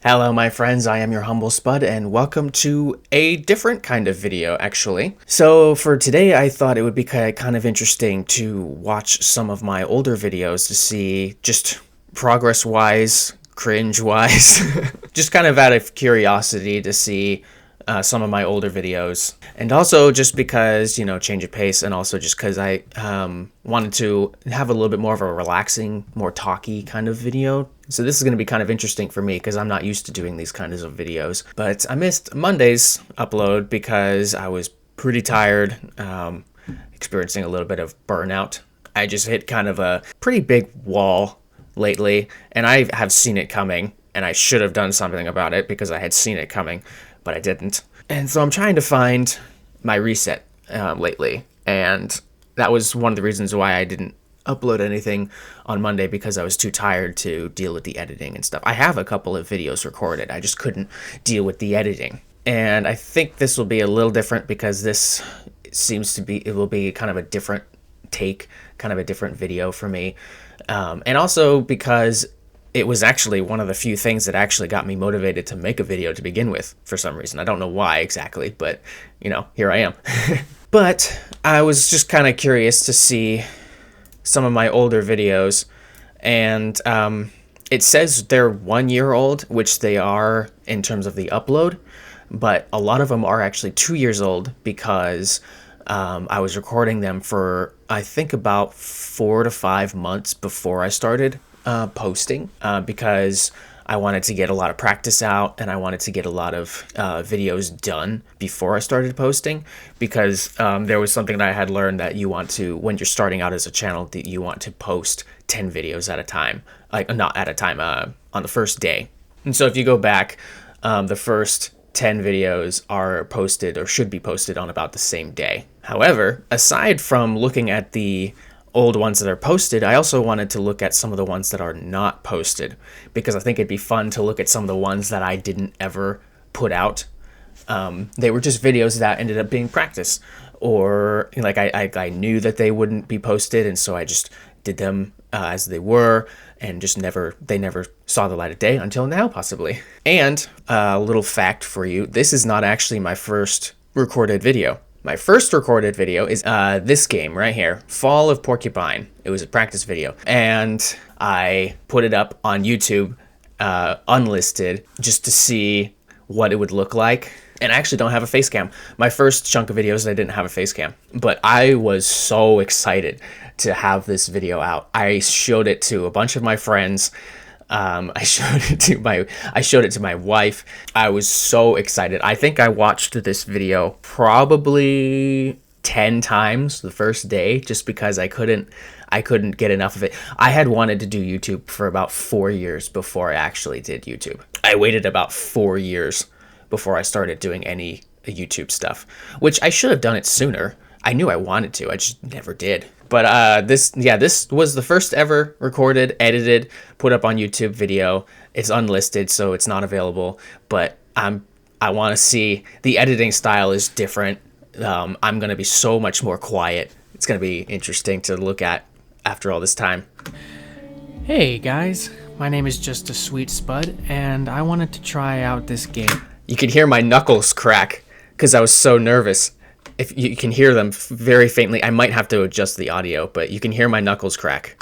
Hello my friends, I am your humble Spud and welcome to a different kind of video actually. So for today I thought it would be kind of interesting to watch some of my older videos to see just progress wise, cringe wise, just kind of out of curiosity to see some of my older videos, and also just because, you know, change of pace, and also just because I wanted to have a little bit more of a relaxing, more talky kind of video. So this is going to be kind of interesting for me because I'm not used to doing these kinds of videos. But I missed Monday's upload because I was pretty tired, experiencing a little bit of burnout. I just hit kind of a pretty big wall lately, and I have seen it coming, and I should have done something about it because I had seen it coming, but I didn't. And so I'm trying to find my reset lately, and that was one of the reasons why I didn't upload anything on Monday, because I was too tired to deal with the editing and stuff. I have a couple of videos recorded, I just couldn't deal with the editing. And I think this will be a little different because this seems to be, it will be kind of a different take, kind of a different video for me. And also because it was actually one of the few things that actually got me motivated to make a video to begin with for some reason. I don't know why exactly, but you know, here I am. But I was just kind of curious to see some of my older videos, and it says they're 1 year old, which they are in terms of the upload, but a lot of them are actually 2 years old because I was recording them for I think about 4 to 5 months before I started posting, because I wanted to get a lot of practice out, and I wanted to get a lot of videos done before I started posting, because there was something that I had learned that you want to, when you're starting out as a channel, that you want to post 10 videos at a time, like not at a time, on the first day. And so if you go back, the first 10 videos are posted or should be posted on about the same day. However, aside from looking at the old ones that are posted, I also wanted to look at some of the ones that are not posted, because I think it'd be fun to look at some of the ones that I didn't ever put out. They were just videos that ended up being practice, or like I knew that they wouldn't be posted, and so I just did them as they were, and just they never saw the light of day until now, possibly. And a little fact for you, this is not actually my first recorded video. My first recorded video is this game right here, Fall of Porcupine. It was a practice video, and I put it up on YouTube unlisted just to see what it would look like. And I actually don't have a face cam. My first chunk of videos, I didn't have a face cam, but I was so excited to have this video out. I showed it to a bunch of my friends. I showed it to my wife. I was so excited. I think I watched this video probably 10 times the first day, just because I couldn't get enough of it. I had wanted to do YouTube for about 4 years before I actually did YouTube. I waited about 4 years before I started doing any YouTube stuff, which I should have done it sooner. I knew I wanted to, I just never did. But this was the first ever recorded, edited, put up on YouTube video. It's unlisted, so it's not available, but I want to see, the editing style is different. I'm going to be so much more quiet. It's going to be interesting to look at after all this time. Hey guys, my name is Just a Sweet Spud, and I wanted to try out this game. You could hear my knuckles crack because I was so nervous. If you can hear them very faintly, I might have to adjust the audio, but you can hear my knuckles crack.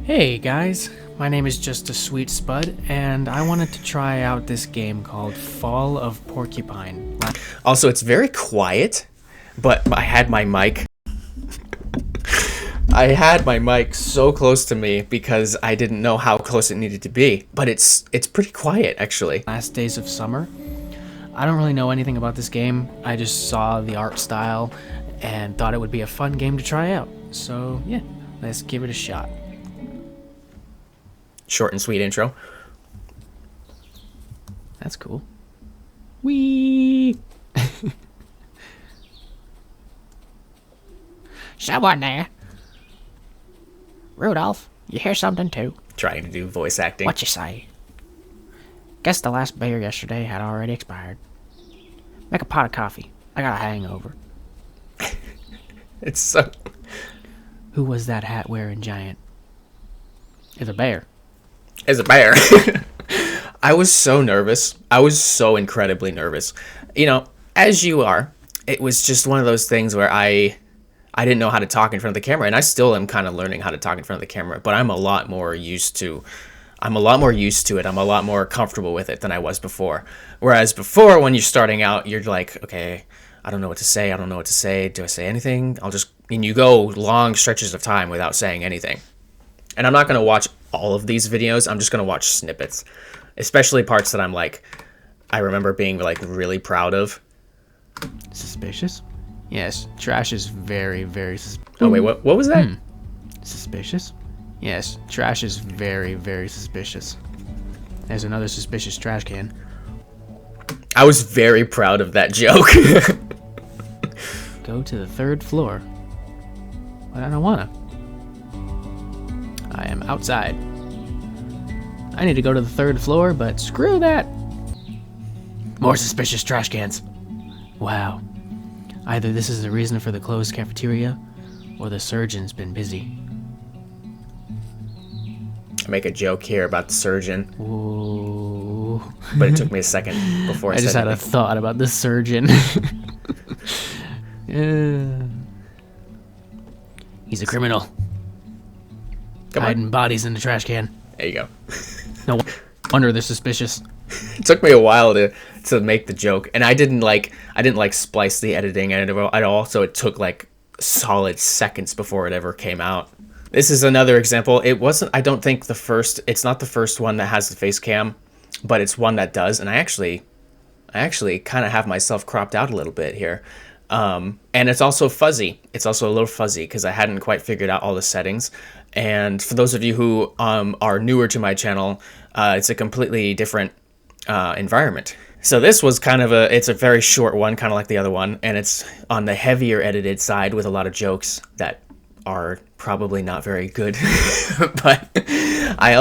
Hey guys, my name is Just a Sweet Spud, and I wanted to try out this game called Fall of Porcupine. Also, it's very quiet, but I had my mic. I had my mic so close to me because I didn't know how close it needed to be, but it's pretty quiet actually. Last days of summer. I don't really know anything about this game. I just saw the art style and thought it would be a fun game to try out. So yeah, let's give it a shot. Short and sweet intro. That's cool. Whee! Someone there. Rudolph, you hear something too? Trying to do voice acting. What you say? Guess the last beer yesterday had already expired. Make a pot of coffee. I got a hangover. It's so... Who was that hat-wearing giant? It's a bear. It's a bear. I was so nervous. I was so incredibly nervous. You know, as you are, it was just one of those things where I didn't know how to talk in front of the camera, and I still am kind of learning how to talk in front of the camera, but I'm a lot more used to it. I'm a lot more comfortable with it than I was before. Whereas before, when you're starting out, you're like, okay, I don't know what to say. Do I say anything? And you go long stretches of time without saying anything. And I'm not going to watch all of these videos. I'm just going to watch snippets, especially parts that I remember being like really proud of. Suspicious? Yes, trash is very, very suspicious. Oh, wait, what was that? Suspicious? Yes, trash is very, very suspicious. There's another suspicious trash can. I was very proud of that joke. Go to the 3rd floor. But I don't wanna. I am outside. I need to go to the 3rd floor, but screw that. More suspicious trash cans. Wow. Either this is the reason for the closed cafeteria, or the surgeon's been busy. I make a joke here about the surgeon. Ooh. But it took me a second before I just said had a thought about the surgeon. Yeah. He's a criminal. Come on. Hiding bodies in the trash can. There you go. No wonder they're suspicious. It took me a while to make the joke, and I didn't splice the editing, and it took like solid seconds before it ever came out. This is another example. I don't think it's not the first one that has the face cam, but it's one that does, and I actually kind of have myself cropped out a little bit here. And it's also fuzzy. It's also a little fuzzy because I hadn't quite figured out all the settings. And for those of you who are newer to my channel, it's a completely different environment. So this was it's a very short one, kind of like the other one, and it's on the heavier edited side with a lot of jokes that are probably not very good. But I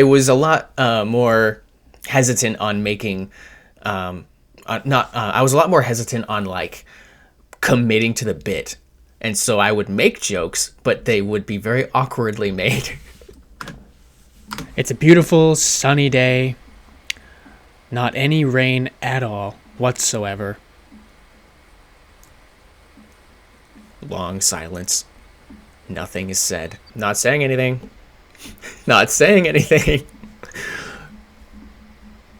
was a lot more hesitant on making I was a lot more hesitant on like committing to the bit, and so I would make jokes, but they would be very awkwardly made. It's a beautiful sunny day. Not any rain at all whatsoever. Long silence. Nothing is said. Not saying anything. Not saying anything.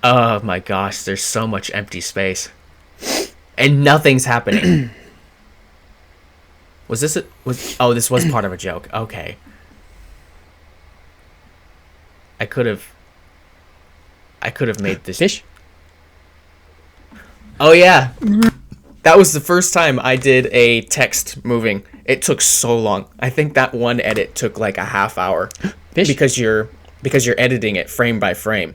Oh my gosh, there's so much empty space. And nothing's happening. This was part of a joke. Okay. I could have made this fish. Oh yeah. That was the first time I did a text moving. It took so long. I think that one edit took like a half hour. Fish. Because you're editing it frame by frame.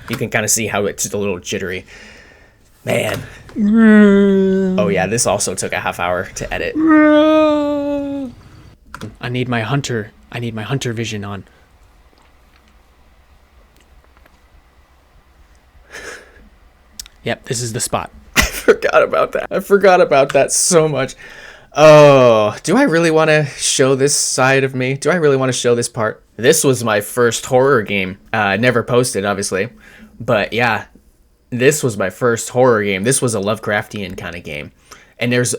You can kind of see how it's a little jittery. Man. Oh yeah, this also took a half hour to edit. I need my hunter vision on. Yep, this is the spot. I forgot about that so much. Oh, do I really want to show this side of me? Do I really want to show this part? This was my first horror game. Never posted, obviously. But yeah, this was my first horror game. This was a Lovecraftian kind of game. And there's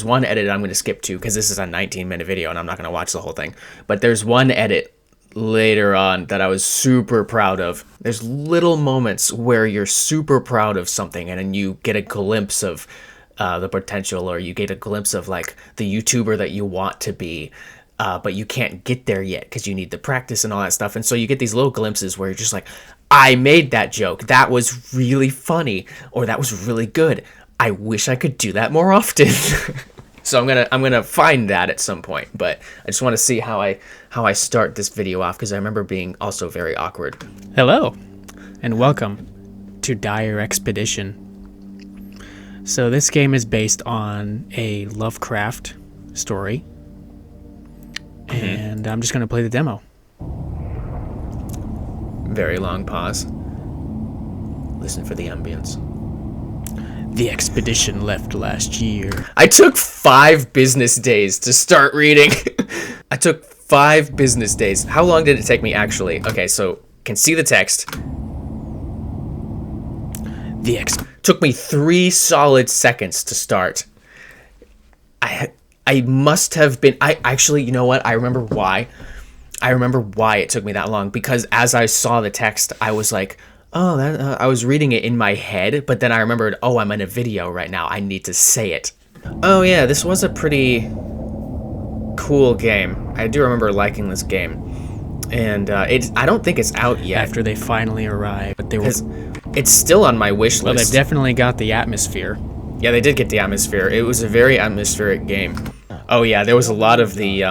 one edit I'm going to skip to because this is a 19-minute video and I'm not going to watch the whole thing. But there's one edit later on that I was super proud of. There's little moments where you're super proud of something and then you get a glimpse of the potential, or you get a glimpse of like the YouTuber that you want to be, but you can't get there yet because you need the practice and all that stuff. And so you get these little glimpses where you're just like, I made that joke. That was really funny, or that was really good. I wish I could do that more often. So I'm gonna find that at some point, but I just want to see how I start this video off because I remember being also very awkward. Hello, and welcome to Dire Expedition. So this game is based on a Lovecraft story, and I'm just gonna play the demo. Very long pause. Listen for the ambience. The expedition left last year. I took 5 business days to start reading. I took 5 business days. How long did it take me actually? Okay, so can see the text. The X. Took me 3 solid seconds to start. I must have been. I actually, you know what? I remember why. I remember why it took me that long, because as I saw the text, I was like, oh, I was reading it in my head, but then I remembered, oh, I'm in a video right now. I need to say it. Oh yeah, this was a pretty cool game. I do remember liking this game. And I don't think it's out yet. After they finally arrived, but they were. It's still on my wish list. Well, they've definitely got the atmosphere. Yeah, they did get the atmosphere. It was a very atmospheric game. Oh yeah, there was a lot of the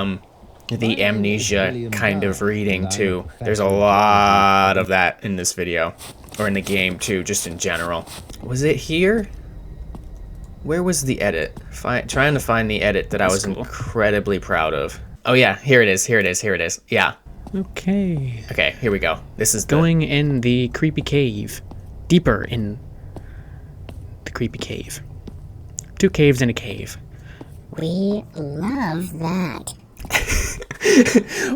amnesia kind of reading too. There's a lot of that in this video, or in the game too, just in general. Was it here? Where was the edit? Trying to find the edit that I was incredibly proud of. Oh yeah, here it is. Here it is. Here it is. Yeah. Okay. Okay, here we go. This is Going in the creepy cave. Deeper in the creepy cave. 2 caves in a cave. We love that.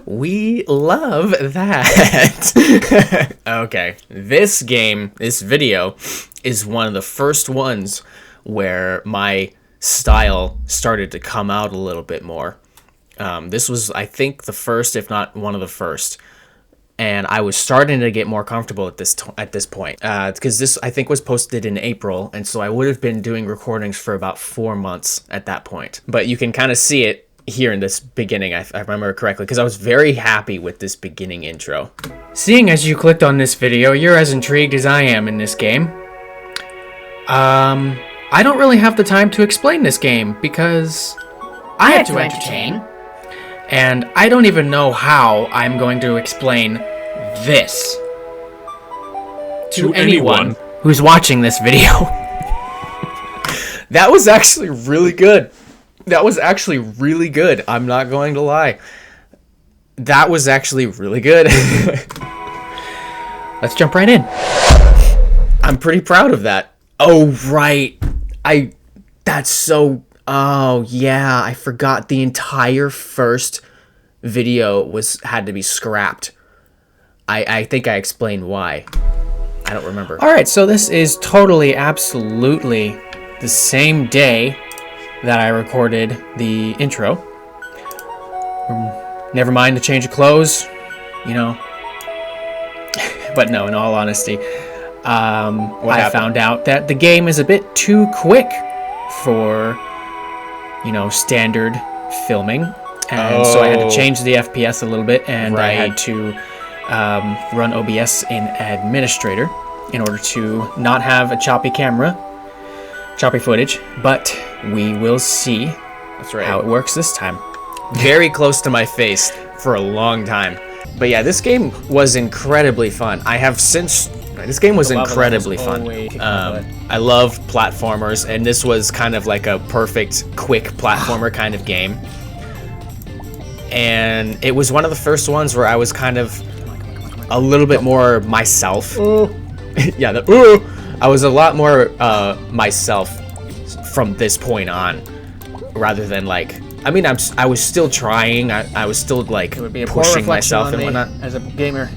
We love that. Okay, this video is one of the first ones where my style started to come out a little bit more. This was, I think, the first, if not one of the first. And I was starting to get more comfortable at this point, because this, I think, was posted in April, and so I would have been doing recordings for about 4 months at that point. But you can kind of see it here in this beginning, I remember correctly, because I was very happy with this beginning intro. Seeing as you clicked on this video, you're as intrigued as I am in this game. I don't really have the time to explain this game, because I have to entertain. And I don't even know how I'm going to explain this to anyone who's watching this video. That was actually really good. That was actually really good. I'm not going to lie. That was actually really good. Let's jump right in. I'm pretty proud of that. Oh, right. That's so... Oh, yeah, I forgot the entire first video had to be scrapped. I think I explained why. I don't remember. All right, so this is totally, absolutely the same day that I recorded the intro. Never mind the change of clothes, you know. But no, in all honesty, I found out that the game is a bit too quick for... standard filming, and so I had to change the FPS a little bit, and I had to run OBS in Administrator in order to not have a choppy footage, but we will see how it works this time. Very close to my face for a long time. But yeah, this game was incredibly fun. This game was incredibly fun. I love platformers, and this was kind of like a perfect, quick platformer kind of game. And it was one of the first ones where I was kind of a little bit more myself. Yeah, I was a lot more myself from this point on, rather than like... I mean, I was still trying. I was still like pushing myself and whatnot as a gamer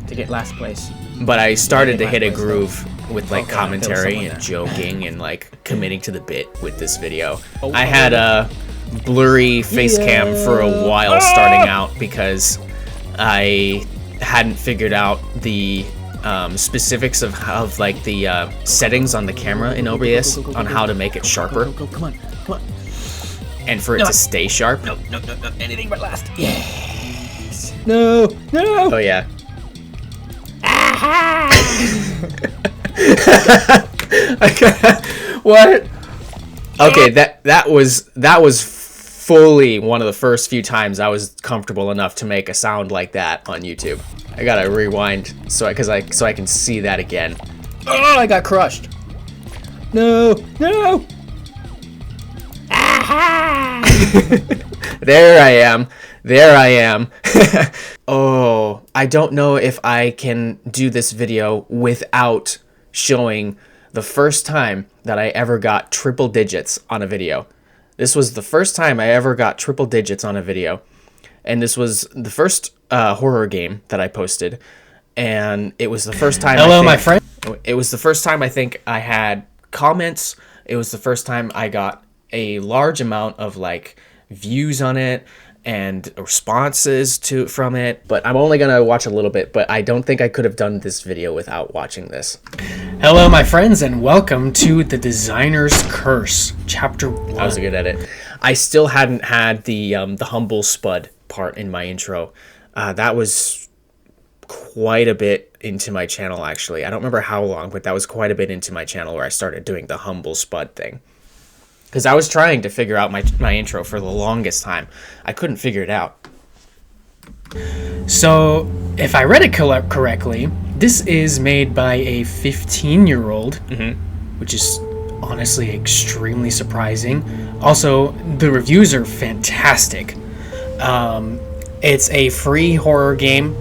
to get last place. But I started to hit a groove with like commentary and joking and like committing to the bit with this video. I had a blurry face cam for a while starting out because I hadn't figured out the specifics of like the settings on the camera in OBS on how to make it sharper. Come on. And for it to stay sharp. No, anything but last. Yes. No. Oh yeah. What? Okay, that was fully one of the first few times I was comfortable enough to make a sound like that on YouTube. I gotta rewind so I can see that again. Oh, I got crushed. No. There I am. Oh, I don't know if I can do this video without showing the first time that I ever got triple digits on a video. This was the first time I ever got triple digits on a video. And this was the first horror game that I posted. and it was the first time. Hello, my friend. It was the first time I think I had comments. It was the first time I got a large amount of like views on it and responses from it. But I'm only gonna watch a little bit. But I don't think I could have done this video without watching this. Hello, my friends, and welcome to The Designer's Curse, Chapter 1. That was a good edit. I still hadn't had the humble spud part in my intro. That was quite a bit into my channel, actually. I don't remember how long, but that was quite a bit into my channel where I started doing the humble spud thing. Because I was trying to figure out my intro for the longest time. I couldn't figure it out. So, if I read it correctly, this is made by a 15-year-old, which is honestly extremely surprising. Also, the reviews are fantastic. It's a free horror game.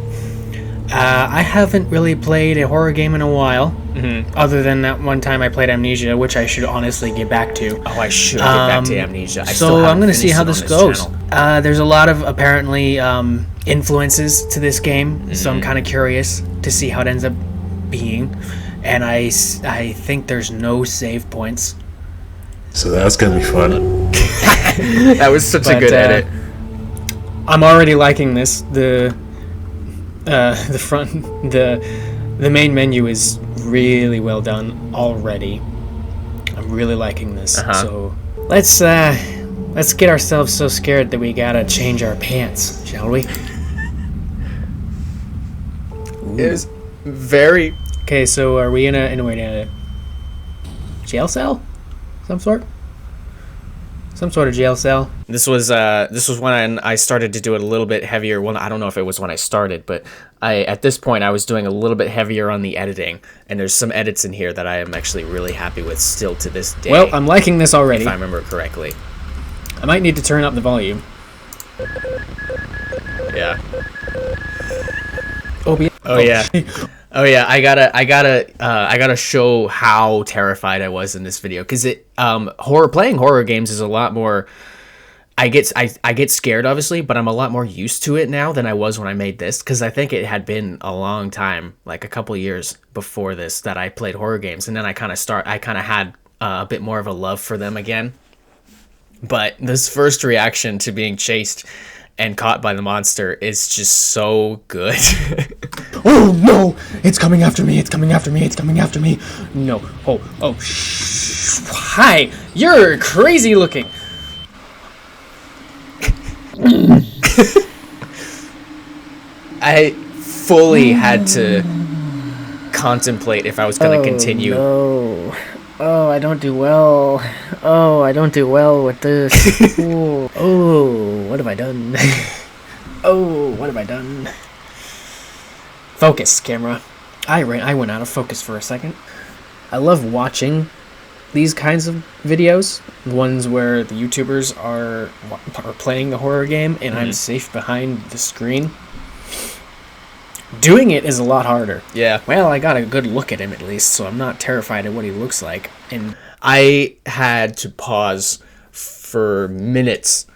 I haven't really played a horror game in a while, other than that one time I played Amnesia, which I should honestly get back to. Oh, I should get back to Amnesia. So I'm going to see how this goes. There's a lot of apparently influences to this game, so I'm kind of curious to see how it ends up being. And I think there's no save points. So that's gonna be fun. That was such a good edit. I'm already liking this. The main menu is really well done already. I'm really liking this. So let's get ourselves so scared that we gotta change our pants, shall we? It was very... Okay, so are we in a jail cell? Some sort of jail cell. This was when I started to do it a little bit heavier. Well, I don't know if it was when I started, but at this point I was doing a little bit heavier on the editing, and there's some edits in here that I am actually really happy with still to this day. Well, I'm liking this already. If I remember correctly. I might need to turn up the volume. Yeah. Oh yeah. Oh yeah, I gotta show how terrified I was in this video, because playing horror games is a lot more. I get scared obviously, but I'm a lot more used to it now than I was when I made this, because I think it had been a long time, like a couple years before this, that I played horror games, and then I kind of had a bit more of a love for them again. But this first reaction to being chased and caught by the monster is just so good. Oh no! It's coming after me! It's coming after me! It's coming after me! No! Oh! Shh! Hi! You're crazy looking. I fully had to contemplate if I was going to continue. No. Oh, I don't do well. Oh, I don't do well with this. Oh, what have I done? Oh, what have I done? Focus, camera. I went out of focus for a second. I love watching these kinds of videos, ones where the YouTubers are playing the horror game and I'm safe behind the screen. Doing it is a lot harder. Yeah. Well, I got a good look at him at least, so I'm not terrified at what he looks like. And I had to pause for minutes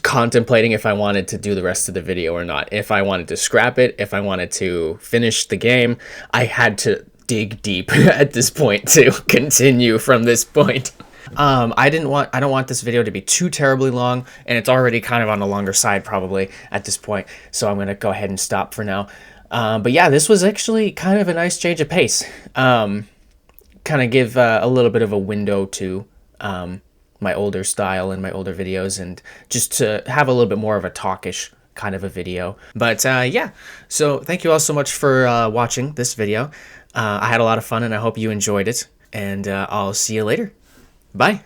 contemplating if I wanted to do the rest of the video or not. If I wanted to scrap it, if I wanted to finish the game, I had to dig deep at this point to continue from this point. I don't want this video to be too terribly long, and it's already kind of on the longer side probably at this point, so I'm gonna go ahead and stop for now. But yeah, this was actually kind of a nice change of pace. Kind of give a little bit of a window to my older style and my older videos, and just to have a little bit more of a talkish kind of a video. But yeah, so thank you all so much for watching this video. I had a lot of fun, and I hope you enjoyed it, and I'll see you later. Bye.